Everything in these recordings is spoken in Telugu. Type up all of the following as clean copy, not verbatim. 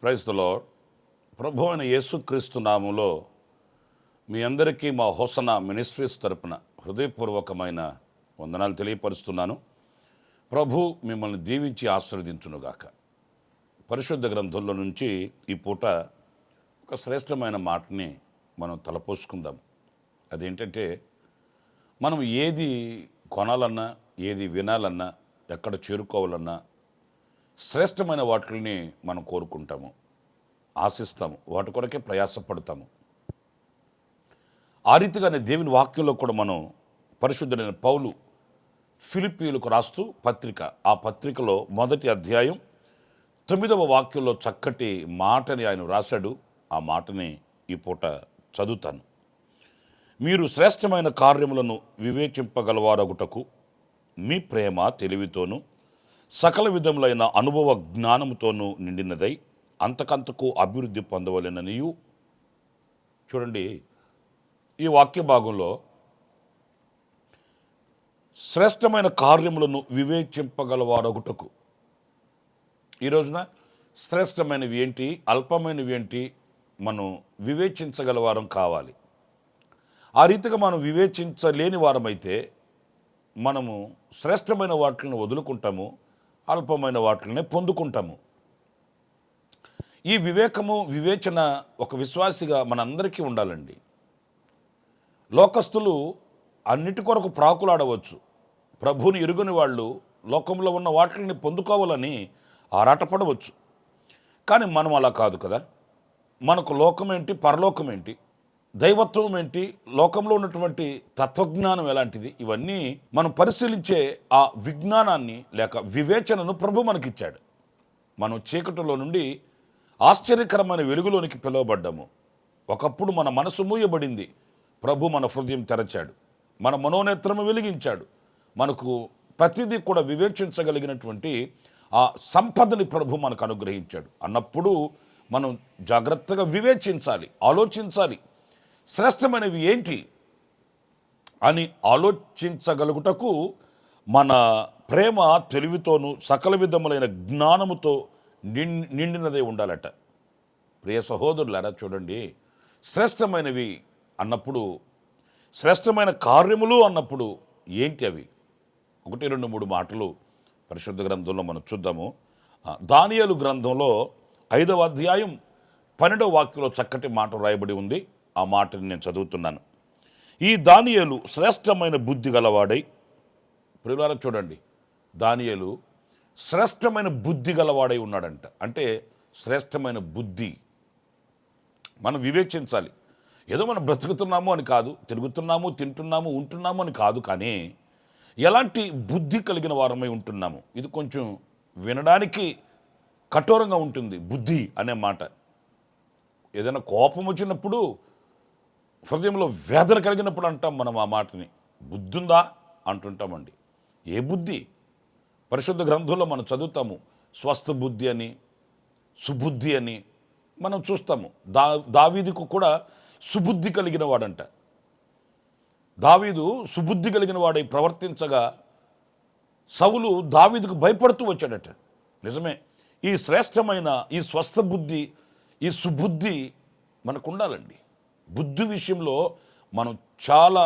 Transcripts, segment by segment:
Praise the lord. ప్రభు అయిన యేసుక్రీస్తు నామములో మీ అందరికీ మా హోసనా మినిస్ట్రీస్ తరపున హృదయపూర్వకమైన వందనాలు తెలియపరుస్తున్నాను. ప్రభు మిమ్మల్ని దీవించి ఆశీర్వదించునుగాక. పరిశుద్ధ గ్రంథంలో నుంచి ఈ పూట ఒక శ్రేష్టమైన మాటని మనం తలపోసుకుందాం. అదేంటంటే, మనం ఏది కొనాలన్నా, ఏది వినాలన్నా, ఎక్కడ చేరుకోవాలన్నా శ్రేష్టమైన వాటిని మనం కోరుకుంటాము, ఆశిస్తాము, వాటి కొరకే ప్రయాసపడతాము. ఆ రీతిగానే దేవుని వాక్యంలో కూడా మనం పరిశుద్ధుడైన పౌలు ఫిలిప్పీయులకు రాస్తూ పత్రిక, ఆ పత్రికలో మొదటి అధ్యాయం 9వ వాక్యంలో చక్కటి మాటని ఆయన రాశాడు. ఆ మాటని ఈ పూట చదువుతాను. మీరు శ్రేష్టమైన కార్యములను వివేచింపగలవారగుటకు మీ ప్రేమ తెలివితోనూ సకల విధములైన అనుభవ జ్ఞానముతోనూ నిండినదై అంతకంతకు అభివృద్ధి పొందవలెననియు. చూడండి, ఈ వాక్య భాగంలో శ్రేష్టమైన కార్యములను వివేచింపగలవారగుటకు, ఈ రోజున శ్రేష్టమైనవి ఏంటి, అల్పమైనవి ఏంటి, మనం వివేచించగలవారం కావాలి. ఆ రీతిగా మనం వివేచించలేని వారమైతే మనము శ్రేష్టమైన వాటిని వదులుకుంటాము, అల్పమైన వాటిని పొందుకుంటాము. ఈ వివేకము, వివేచన ఒక విశ్వాసిగా మనందరికీ ఉండాలండి. లోకస్తులు అన్నిటి కొరకు ప్రాకులాడవచ్చు. ప్రభువుని ఎరుగని వాళ్ళు లోకంలో ఉన్న వాటిని పొందుకోవాలని ఆరాటపడవచ్చు. కానీ మనం అలా కాదు కదా. మనకు లోకం ఏంటి, పరలోకం ఏంటి, దైవత్వం ఏంటి, లోకంలో ఉన్నటువంటి తత్వజ్ఞానం ఎలాంటిది, ఇవన్నీ మనం పరిశీలించే ఆ విజ్ఞానాన్ని లేక వివేచనను ప్రభు మనకిచ్చాడు. మనం చీకటిలో నుండి ఆశ్చర్యకరమైన వెలుగులోనికి పిలువబడ్డాము. ఒకప్పుడు మన మనసు మూయబడింది, ప్రభు మన హృదయం తెరచాడు, మన మనోనేత్రము వెలిగించాడు. మనకు ప్రతిదీ కూడా వివేచించగలిగినటువంటి ఆ సంపదని ప్రభు మనకు అనుగ్రహించాడు. అన్నప్పుడు మనం జాగ్రత్తగా వివేచించాలి, ఆలోచించాలి. శ్రేష్టమైనవి ఏంటి అని ఆలోచించగలుగుటకు మన ప్రేమ తెలివితోనూ సకల విధములైన జ్ఞానముతో నిండినదే ఉండాలట. ప్రియ సహోదరులారా, చూడండి, శ్రేష్టమైనవి అన్నప్పుడు, శ్రేష్టమైన కార్యములు అన్నప్పుడు ఏంటి అవి? 1, 2, 3 మాటలు పరిశుద్ధ గ్రంథంలో మనం చూద్దాము. దానియేలు గ్రంథంలో 5వ అధ్యాయం 12వ వాక్యంలో చక్కటి మాట రాయబడి ఉంది. ఆ మాటని నేను చదువుతున్నాను. ఈ దానియేలు శ్రేష్టమైన బుద్ధి గలవాడై, ప్రియులారా చూడండి, దానియేలు శ్రేష్టమైన బుద్ధి గలవాడై ఉన్నాడంట. అంటే శ్రేష్టమైన బుద్ధి మనం వివేచించాలి. ఏదో మనం బ్రతుకుతున్నాము అని కాదు, తిరుగుతున్నాము, తింటున్నాము, ఉంటున్నాము అని కాదు, కానీ ఎలాంటి బుద్ధి కలిగిన వారమై ఉంటున్నాము. ఇది కొంచెం వినడానికి కఠోరంగా ఉంటుంది, బుద్ధి అనే మాట. ఏదైనా కోపం వచ్చినప్పుడు, హృదయంలో వేదన కలిగినప్పుడు అంటాం మనం ఆ మాటని, బుద్ధి ఉందా అంటుంటామండి. ఏ బుద్ధి? పరిశుద్ధ గ్రంథంలో మనం చదువుతాము, స్వస్థ బుద్ధి అని, సుబుద్ధి అని మనం చూస్తాము. దావీదుకు కూడా సుబుద్ధి కలిగిన వాడంట. దావీదు సుబుద్ధి కలిగిన వాడై ప్రవర్తించగా సౌలు దావీదుకు భయపడుతూ వచ్చాడట. నిజమే, ఈ శ్రేష్టమైన ఈ స్వస్థ బుద్ధి, ఈ సుబుద్ధి మనకు ఉండాలండి. బుద్ధి విషయంలో మనం చాలా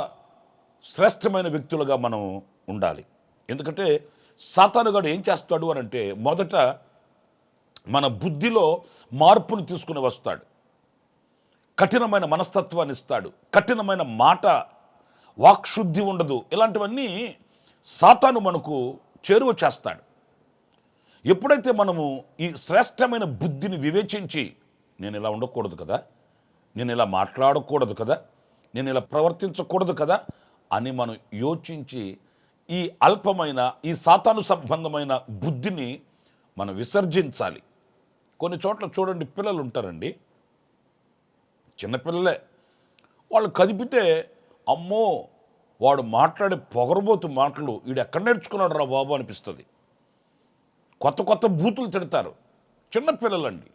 శ్రేష్టమైన వ్యక్తులుగా మనం ఉండాలి. ఎందుకంటే సాతానుగాడు ఏం చేస్తాడు అని అంటే, మొదట మన బుద్ధిలో మార్పును తీసుకుని వస్తాడు, కఠినమైన మనస్తత్వాన్ని ఇస్తాడు, కఠినమైన మాట, వాక్శుద్ధి ఉండదు. ఇలాంటివన్నీ సాతాను మనకు చేరువ చేస్తాడు. ఎప్పుడైతే మనము ఈ శ్రేష్టమైన బుద్ధిని వివేచించి, నేను ఇలా ఉండకూడదు కదా, నేను ఇలా మాట్లాడకూడదు కదా, నేను ఇలా ప్రవర్తించకూడదు కదా అని మనం యోచించి ఈ అల్పమైన, ఈ సాతాను సంబంధమైన బుద్ధిని మనం విసర్జించాలి. కొన్ని చోట్ల చూడండి, పిల్లలు ఉంటారండి, చిన్నపిల్లలే, వాళ్ళు కదిపితే అమ్మో వాడు మాట్లాడే పొగరబోతు మాటలు వీడు ఎక్కడ నేర్చుకున్నాడు రా బాబు అనిపిస్తుంది. కొత్త కొత్త బూతులు తిడతారు. చిన్నపిల్లలండి,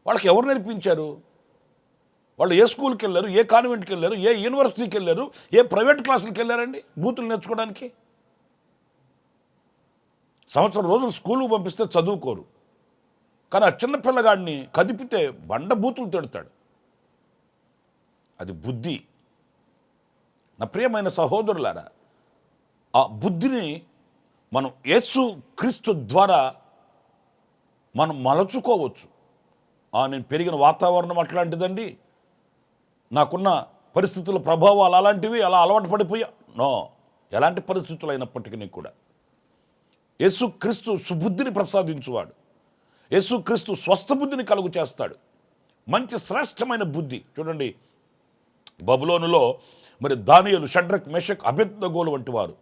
వాళ్ళకి ఎవరు నేర్పించారు? వాళ్ళు ఏ స్కూల్కి వెళ్ళారు, ఏ కాన్వెంట్కి వెళ్ళారు, ఏ యూనివర్సిటీకి వెళ్ళారు, ఏ ప్రైవేట్ క్లాసులకి వెళ్ళారండి బూతులు నేర్చుకోవడానికి? సంవత్సరం రోజులు స్కూలుకు పంపిస్తే చదువుకోరు, కానీ ఆ చిన్న పిల్లగాడిని కదిపితే బండబూతులు తిడతాడు. అది బుద్ధి. నా ప్రియమైన సహోదరులారా, ఆ బుద్ధిని మనం యేసు క్రీస్తు ద్వారా మనం మలచుకోవచ్చు. నేను పెరిగిన వాతావరణం అట్లాంటిదండి, నాకున్న పరిస్థితుల ప్రభావాలు అలాంటివి, అలా అలవాటు పడిపోయా. నో, ఎలాంటి పరిస్థితులు అయినప్పటికీ కూడా యేసుక్రీస్తు సుబుద్ధిని ప్రసాదించువాడు. యేసుక్రీస్తు స్వస్థ బుద్ధిని కలుగు చేస్తాడు. మంచి శ్రేష్టమైన బుద్ధి. చూడండి, బబులోనులో మరి దానియేలు, షడ్రక్, మెషక్, అబేద్నెగోలు వంటి వారు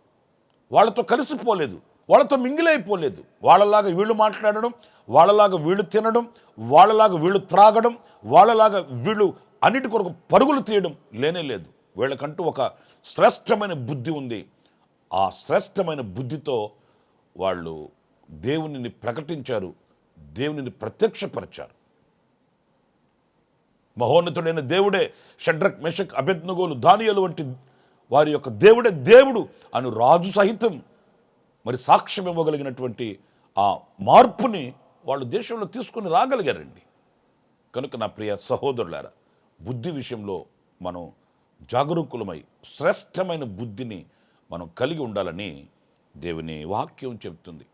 వాళ్ళతో కలిసిపోలేదు, వాళ్ళతో మింగిలైపోలేదు. వాళ్ళలాగా వీళ్ళు మాట్లాడడం, వాళ్ళలాగా వీళ్ళు తినడం, వాళ్ళలాగా వీళ్ళు త్రాగడం, వాళ్ళలాగా వీళ్ళు అన్నిటి కొరకు పరుగులు తీయడం లేనే లేదు. వీళ్ళకంటూ ఒక శ్రేష్టమైన బుద్ధి ఉంది. ఆ శ్రేష్టమైన బుద్ధితో వాళ్ళు దేవునిని ప్రకటించారు, దేవునిని ప్రత్యక్షపరిచారు. మహోన్నతుడైన దేవుడే షడ్రక్, మెషక్, అబేద్నెగోలు, దానియేలు వంటి వారి యొక్క దేవుడే దేవుడు అను రాజు సహితం మరి సాక్ష్యం ఇవ్వగలిగినటువంటి ఆ మార్పుని వాళ్ళు దేశంలో తీసుకుని రాగలిగారండి. కనుక నా ప్రియ సహోదరులారా, బుద్ధి విషయంలో మనం జాగరూకులమై శ్రేష్టమైన బుద్ధిని మనం కలిగి ఉండాలని దేవుని వాక్యం చెప్తుంది.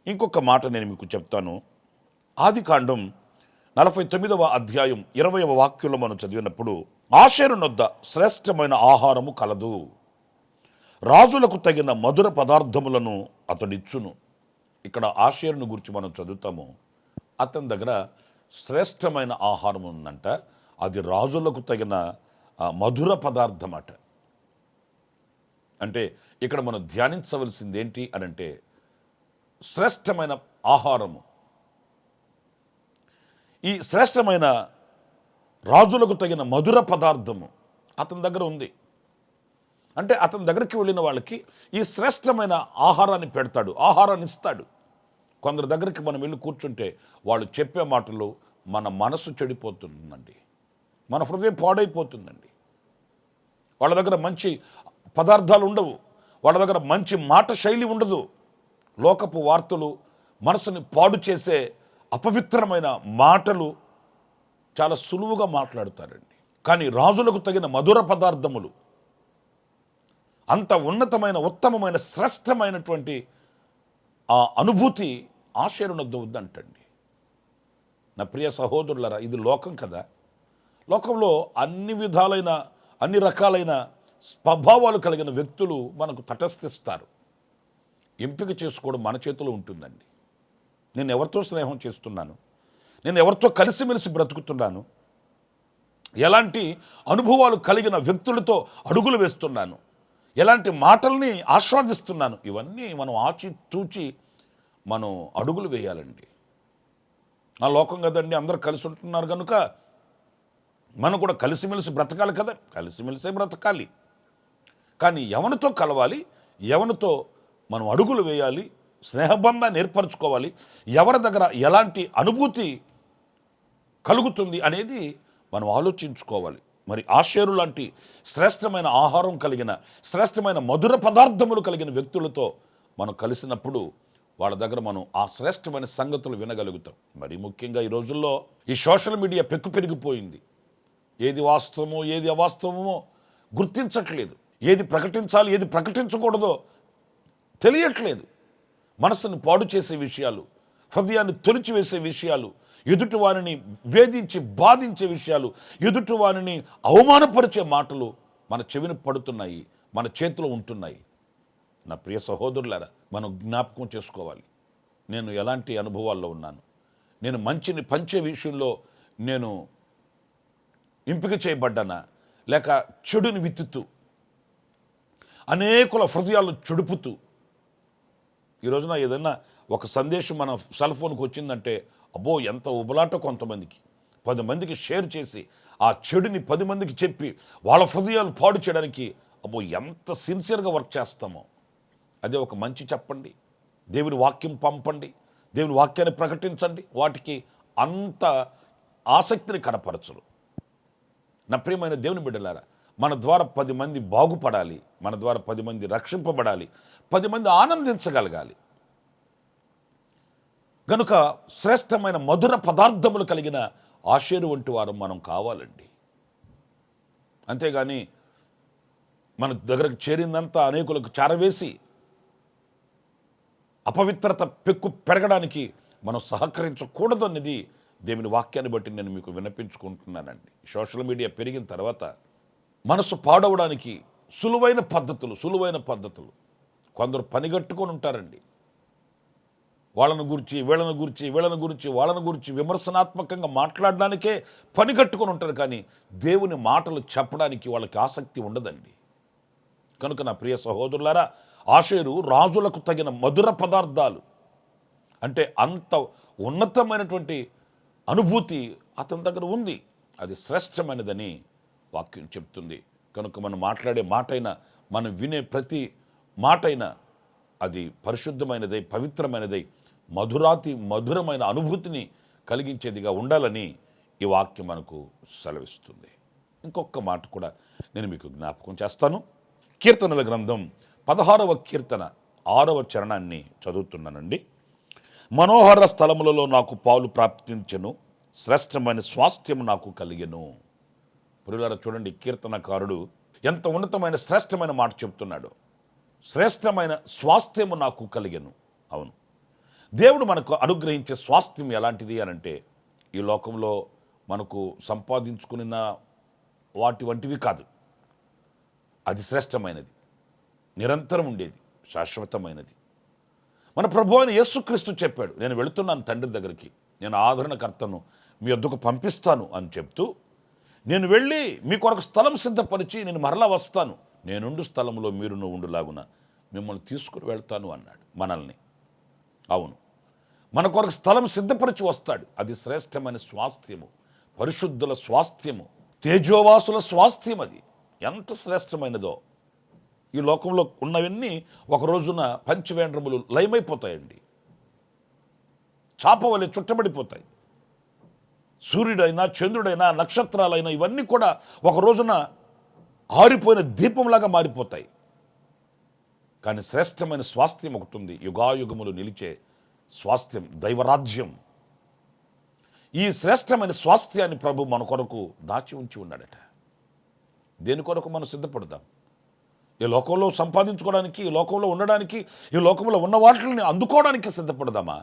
ఇంకొక మాట నేను మీకు చెప్తాను. ఆదికాండం 49వ అధ్యాయం 20వ వాక్యంలో మనం చదివినప్పుడు, ఆషేరు నొద్ద శ్రేష్టమైన ఆహారము కలదు, రాజులకు తగిన మధుర పదార్థములను అతడిచ్చును. ఇక్కడ ఆషేరును గురించి మనం చదువుతాము. అతని దగ్గర శ్రేష్టమైన ఆహారం ఉందంట. అది రాజులకు తగిన మధుర పదార్థం అట. అంటే ఇక్కడ మనం ధ్యానించవలసింది ఏంటి అనంటే, శ్రేష్టమైన ఆహారము. ఈ శ్రేష్టమైన రాజులకు తగిన మధుర పదార్థము అతని దగ్గర ఉంది. అంటే అతని దగ్గరికి వెళ్ళిన వాళ్ళకి ఈ శ్రేష్టమైన ఆహారాన్ని పెడతాడు, ఆహారాన్ని ఇస్తాడు. కొందరి దగ్గరికి మనం వెళ్ళి కూర్చుంటే వాళ్ళు చెప్పే మాటలు మన మనసు చెడిపోతుందండి, మన హృదయం పాడైపోతుందండి. వాళ్ళ దగ్గర మంచి పదార్థాలు ఉండవు, వాళ్ళ దగ్గర మంచి మాట శైలి ఉండదు. లోకపు వార్తలు, మనసుని పాడు చేసే అపవిత్రమైన మాటలు చాలా సులువుగా మాట్లాడతారండి. కానీ రాజులకు తగిన మధుర పదార్థములు, అంత ఉన్నతమైన, ఉత్తమమైన, శ్రేష్టమైనటువంటి ఆ అనుభూతి ఆషేరునొద్ద వద్దంటండి. నా ప్రియ సహోదరులారా, ఇది లోకం కదా. లోకంలో అన్ని విధాలైన, అన్ని రకాలైన స్వభావాలు కలిగిన వ్యక్తులు మనకు తటస్థిస్తారు. ఎంపిక చేసుకోవడం మన చేతిలో ఉంటుందండి. నేను ఎవరితో స్నేహం చేస్తున్నాను, నేను ఎవరితో కలిసిమెలిసి బ్రతుకుతున్నాను, ఎలాంటి అనుభవాలు కలిగిన వ్యక్తులతో అడుగులు వేస్తున్నాను, ఎలాంటి మాటల్ని ఆస్వాదిస్తున్నాను, ఇవన్నీ మనం ఆచితూచి మనం అడుగులు వేయాలండి. ఆ లోకం కదండి, అందరూ కలిసి ఉంటున్నారు కనుక మనం కూడా కలిసిమెలిసి బ్రతకాలి కదా, కలిసిమెలిసే బ్రతకాలి. కానీ ఎవరితో కలవాలి, ఎవరితో మనం అడుగులు వేయాలి, స్నేహబంధాన్ని ఏర్పరచుకోవాలి, ఎవరి దగ్గర ఎలాంటి అనుభూతి కలుగుతుంది అనేది మనం ఆలోచించుకోవాలి. మరి ఆషేరు లాంటి శ్రేష్టమైన ఆహారం కలిగిన, శ్రేష్టమైన మధుర పదార్థములు కలిగిన వ్యక్తులతో మనం కలిసినప్పుడు వాళ్ళ దగ్గర మనం ఆ శ్రేష్టమైన సంగతులు వినగలుగుతాం. మరి ముఖ్యంగా ఈ రోజుల్లో ఈ సోషల్ మీడియా పెరిగిపోయింది. ఏది వాస్తవమో ఏది అవాస్తవమో గుర్తించట్లేదు, ఏది ప్రకటించాలి ఏది ప్రకటించకూడదో తెలియట్లేదు. మనసును పాడు చేసే విషయాలు, హృదయాన్ని తొలిచివేసే విషయాలు, ఎదుటి వారిని వేధించి బాధించే విషయాలు, ఎదుటి వారిని అవమానపరిచే మాటలు మన చెవిని పడుతున్నాయి, మన చేతిలో ఉంటున్నాయి. నా ప్రియ సహోదరులారా, మనం జ్ఞాపకం చేసుకోవాలి, నేను ఎలాంటి అనుభవాల్లో ఉన్నాను. నేను మంచిని పంచే విషయంలో నేను ఎంపిక చేయబడ్డానా, లేక చెడుని విత్తుతూ అనేకుల హృదయాలను చెడుపుతూ. ఈ రోజున ఏదైనా ఒక సందేశం మన సెల్ ఫోన్కి వచ్చిందంటే అబ్బో ఎంత ఉబలాటో కొంతమందికి, 10 మందికి షేర్ చేసి ఆ చెడుని 10 మందికి చెప్పి వాళ్ళ హృదయాలు పాడు చేయడానికి అబ్బో ఎంత సిన్సియర్గా వర్క్ చేస్తామో. అదే ఒక మంచి చెప్పండి, దేవుని వాక్యం పంపండి, దేవుని వాక్యాన్ని ప్రకటించండి, వాటికి అంత ఆసక్తిని కనపరచరు. నా ప్రియమైన దేవుని బిడ్డలారా, మన ద్వారా 10 మంది బాగుపడాలి, మన ద్వారా 10 మంది రక్షింపబడాలి, 10 మంది ఆనందించగలగాలి. గనుక శ్రేష్టమైన మధుర పదార్థములు కలిగిన ఆషేరు వంటి వారు మనం కావాలండి. అంతేగాని మన దగ్గరకు చేరిందంతా అనేకులకు చేరవేసి అపవిత్రత పెక్కు పెరగడానికి మనం సహకరించకూడదు అనేది దేవుని వాక్యాన్ని బట్టి నేను మీకు విన్నపించుకుంటున్నానండి. సోషల్ మీడియా పెరిగిన తర్వాత మనసు పాడవడానికి సులువైన పద్ధతులు కొందరు పనిగట్టుకొని ఉంటారండి. వాళ్ళని గురించి విమర్శనాత్మకంగా మాట్లాడడానికే పనిగట్టుకొని ఉంటారు, కానీ దేవుని మాటలు చెప్పడానికి వాళ్ళకి ఆసక్తి ఉండదండి. కనుక నా ప్రియ సహోదరులారా, ఆషేరు రాజులకు తగిన మధుర పదార్థాలు, అంటే అంత ఉన్నతమైనటువంటి అనుభూతి అతని దగ్గర ఉంది. అది శ్రేష్టమైనదని వాక్యం చెప్తుంది. కనుక మనం మాట్లాడే మాటైనా, మనం వినే ప్రతి మాటైనా అది పరిశుద్ధమైనదై, పవిత్రమైనదై, మధురమైన అనుభూతిని కలిగించేదిగా ఉండాలని ఈ వాక్యం మనకు సెలవిస్తుంది. ఇంకొక మాట కూడా నేను మీకు జ్ఞాపకం చేస్తాను. కీర్తనల గ్రంథం 16వ కీర్తన 6వ చరణాన్ని చదువుతున్నానండి. మనోహర స్థలములలో నాకు పాలు ప్రాప్తించెను, శ్రేష్టమైన స్వాస్థ్యము నాకు కలిగెను. ప్రియులారా, చూడండి, కీర్తనకారుడు ఎంత ఉన్నతమైన శ్రేష్టమైన మాట చెప్తున్నాడు. శ్రేష్టమైన స్వాస్థ్యము నాకు కలిగెను. అవును, దేవుడు మనకు అనుగ్రహించే స్వాస్థ్యం ఎలాంటిది అనంటే, ఈ లోకంలో మనకు సంపాదించుకున్న వాటి వంటివి కాదు. అది శ్రేష్టమైనది, నిరంతరం ఉండేది, శాశ్వతమైనది. మన ప్రభువు అయిన యేసుక్రీస్తు చెప్పాడు, నేను వెళుతున్నాను తండ్రి దగ్గరికి, నేను ఆదరణకర్తను మీ వద్దకు పంపిస్తాను అని చెప్తూ, నేను వెళ్ళి మీ కొరకు స్థలం సిద్ధపరిచి నేను మరలా వస్తాను, నేనుండు స్థలంలో మీరును ఉండులాగున మిమ్మల్ని తీసుకుని వెళ్తాను అన్నాడు మనల్ని. అవును, మన కొరకు స్థలం సిద్ధపరిచి వస్తాడు. అది శ్రేష్టమైన స్వాస్థ్యము, పరిశుద్ధుల స్వాస్థ్యము, తేజోవాసుల స్వాస్థ్యం. అది ఎంత శ్రేష్టమైనదో. ఈ లోకంలో ఉన్నవన్నీ ఒక రోజున పంచవేంద్రములు లయమైపోతాయండి, చాపవలె చుట్టబడిపోతాయి. సూర్యుడైనా, చంద్రుడైనా, నక్షత్రాలైనా ఇవన్నీ కూడా ఒక రోజున ఆరిపోయిన దీపంలాగా మారిపోతాయి. కానీ శ్రేష్టమైన స్వాస్థ్యం ఒకటి ఉంది, యుగాయుగములు నిలిచే స్వాస్థ్యం, దైవరాజ్యం. ఈ శ్రేష్టమైన స్వాస్థ్యాన్ని ప్రభు మన కొరకు దాచి ఉంచి ఉన్నాడట. దేని కొరకు మనం సిద్ధపడదాం? ఈ లోకంలో సంపాదించుకోవడానికి, ఈ లోకంలో ఉండడానికి, ఈ లోకంలో ఉన్న వాటిని అందుకోవడానికి సిద్ధపడదామా,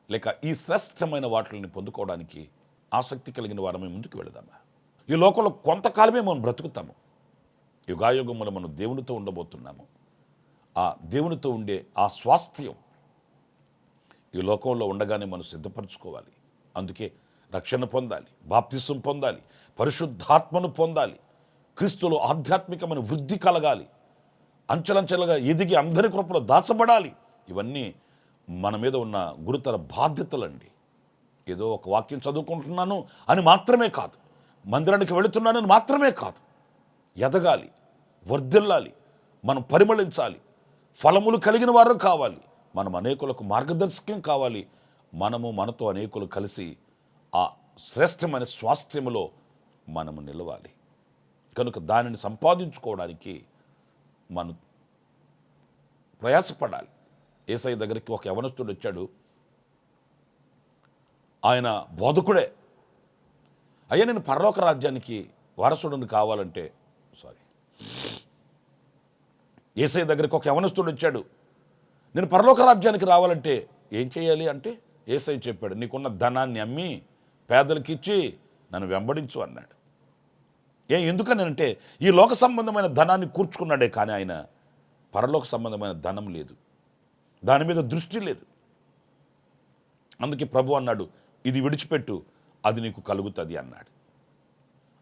లేక ఈ శ్రేష్టమైన వాటిని పొందుకోవడానికి ఆసక్తి కలిగిన వారమే ముందుకు వెళదామా? ఈ లోకంలో కొంతకాలమే మనం బ్రతుకుతాము, యుగాయుగములు మనం దేవునితో ఉండబోతున్నాము. ఆ దేవునితో ఉండే ఆ స్వాస్థ్యం ఈ లోకంలో ఉండగానే మనం సిద్ధపరచుకోవాలి. అందుకే రక్షణ పొందాలి, బాప్తిసం పొందాలి, పరిశుద్ధాత్మను పొందాలి, క్రీస్తులో ఆధ్యాత్మికమైన వృద్ధి కలగాలి, అంచెలంచెలుగా ఎదిగి అందరి కృపలో దాచబడాలి. ఇవన్నీ మన మీద ఉన్న గురుతర బాధ్యతలండి. ఏదో ఒక వాక్యం చదువుకుంటున్నాను అని మాత్రమే కాదు, మందిరానికి వెళుతున్నానని మాత్రమే కాదు, ఎదగాలి, వర్ధిల్లాలి, మనం పరిమళించాలి, ఫలములు కలిగిన వారు కావాలి, మనం అనేకులకు మార్గదర్శకం కావాలి, మనతో అనేకులు కలిసి ఆ శ్రేష్టమైన స్వాస్థ్యములో మనము నిలవాలి. కనుక దానిని సంపాదించుకోవడానికి మనం ప్రయాసపడాలి. యేసయ్య దగ్గరికి ఒక యవనస్తుడు వచ్చాడు. ఆయన బోధకుడే. అయ్యా, నేను పరలోక రాజ్యానికి వారసుడిని కావాలంటే, యేసయ్య దగ్గరికి ఒక యవనస్తుడు వచ్చాడు. నేను పరలోక రాజ్యానికి రావాలంటే ఏం చేయాలి అంటే, యేసయ్య చెప్పాడు, నీకున్న ధనాన్ని అమ్మి పేదలకు ఇచ్చి నన్ను వెంబడించు అన్నాడు. ఎందుకనంటే ఈ లోక సంబంధమైన ధనాన్ని కూర్చుకున్నాడే, కానీ ఆయన పరలోక సంబంధమైన ధనం లేదు, దాని మీద దృష్టి లేదు. అందుకే ప్రభు అన్నాడు, ఇది విడిచిపెట్టు, అది నీకు కలుగుతుంది అన్నాడు.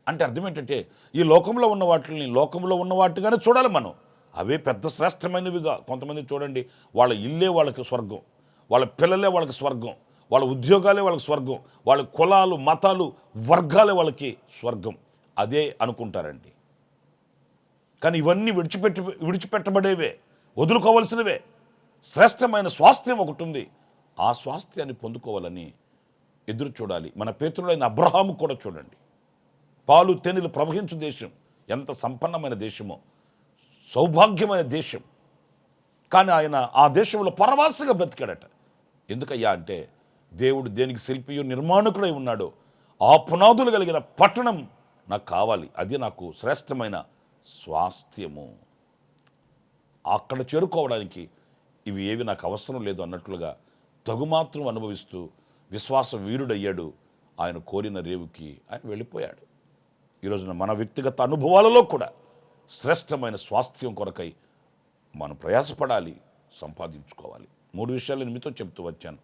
అంటే అర్థం ఏంటంటే, ఈ లోకంలో ఉన్న వాటిని లోకంలో ఉన్న వాటిగానే చూడాలి మనం. అవే పెద్ద శ్రేష్టమైనవిగా. కొంతమంది చూడండి, వాళ్ళ ఇల్లే వాళ్ళకి స్వర్గం, వాళ్ళ పిల్లలే వాళ్ళకి స్వర్గం, వాళ్ళ ఉద్యోగాలే వాళ్ళకి స్వర్గం, వాళ్ళ కులాలు, మతాలు, వర్గాలే వాళ్ళకి స్వర్గం, అదే అనుకుంటారండి. కానీ ఇవన్నీ విడిచిపెట్టబడేవే, వదులుకోవలసినవే. శ్రేష్టమైన స్వాస్థ్యం ఒకటి ఉంది, ఆ స్వాస్థ్యాన్ని పొందుకోవాలని ఎదురు చూడాలి. మన పేతుడైన అబ్రహాము కూడా చూడండి, పాలు తేనెలు ప్రవహించు దేశం, ఎంత సంపన్నమైన దేశమో, సౌభాగ్యమైన దేశం. కానీ ఆయన ఆ దేశంలో పరవాసిగా బ్రతికాడట. ఎందుకయ్యా అంటే దేవుడు దేనికి శిల్పియు నిర్మాణకుడై ఉన్నాడో ఆ పునాదులు కలిగిన పట్టణం నాకు కావాలి. అది నాకు శ్రేష్టమైన స్వాస్థ్యము. అక్కడ చేరుకోవడానికి ఇవి ఏవి నాకు అవసరం లేదు అన్నట్లుగా తగుమాత్రం అనుభవిస్తూ విశ్వాస వీరుడయ్యాడు. ఆయన కోరిన రేవుకి ఆయన వెళ్ళిపోయాడు. ఈరోజున మన వ్యక్తిగత అనుభవాలలో కూడా శ్రేష్టమైన స్వాస్థ్యం కొరకై మనం ప్రయాసపడాలి, సంపాదించుకోవాలి. 3 విషయాలు నేను మీతో చెప్తూ వచ్చాను.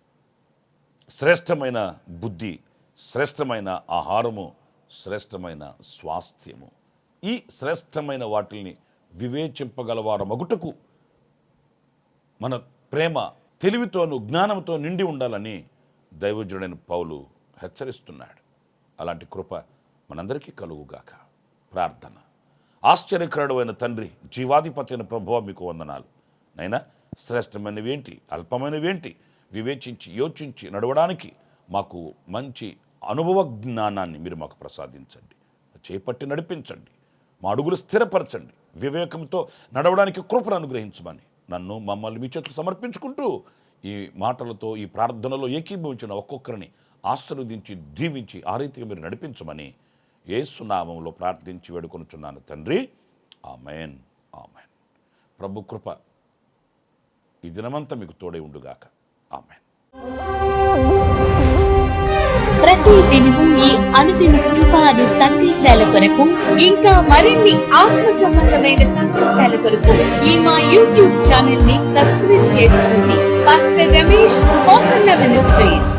శ్రేష్టమైన బుద్ధి, శ్రేష్టమైన ఆహారము, శ్రేష్టమైన స్వాస్థ్యము. ఈ శ్రేష్టమైన వాటిల్ని వివేచింపగలవారు మగుటకు మన ప్రేమ తెలివితోనూ జ్ఞానంతో నిండి ఉండాలని దైవజనుడైన పౌలు హెచ్చరిస్తున్నాడు. అలాంటి కృప మనందరికీ కలుగుగాక. ప్రార్థన. ఆశ్చర్యకరుడు అయిన తండ్రి, జీవాధిపతి అయిన ప్రభువా, మీకు వందనాలు. నైనా శ్రేష్టమైనవేంటి, అల్పమైనవేంటి వివేచించి యోచించి నడవడానికి మాకు మంచి అనుభవ జ్ఞానాన్ని మీరు మాకు ప్రసాదించండి. చేపట్టి నడిపించండి. మా అడుగులు స్థిరపరచండి. వివేకంతో నడవడానికి కృపను అనుగ్రహించమని నన్ను, మమ్మల్ని మీ చేతులు సమర్పించుకుంటూ ఈ మాటలతో, ఈ ప్రార్థనలో ఏకీభవించిన ఒక్కొక్కరిని ఆశీర్వదించి దీవించి ఆ రీతిగా మీరు నడిపించమని యేసు నామములో ప్రార్థించి వేడుకొనుచున్నాను తండ్రి. ఆమేన్, ఆమేన్. ప్రభు కృప ఈ దినమంతా మీకు తోడై ఉండుగాక. ఆమేన్. ప్రతి దినము ఈ అనుదిన కృపాను సందేశాల కొరకు, ఇంకా మరిన్ని ఆత్మ సంబంధమైన సందేశాల కొరకు ఈ మా యూట్యూబ్ ఛానల్ ని సబ్స్క్రైబ్ చేసుకోండి. Pastor Ramesh Kosanna ministries.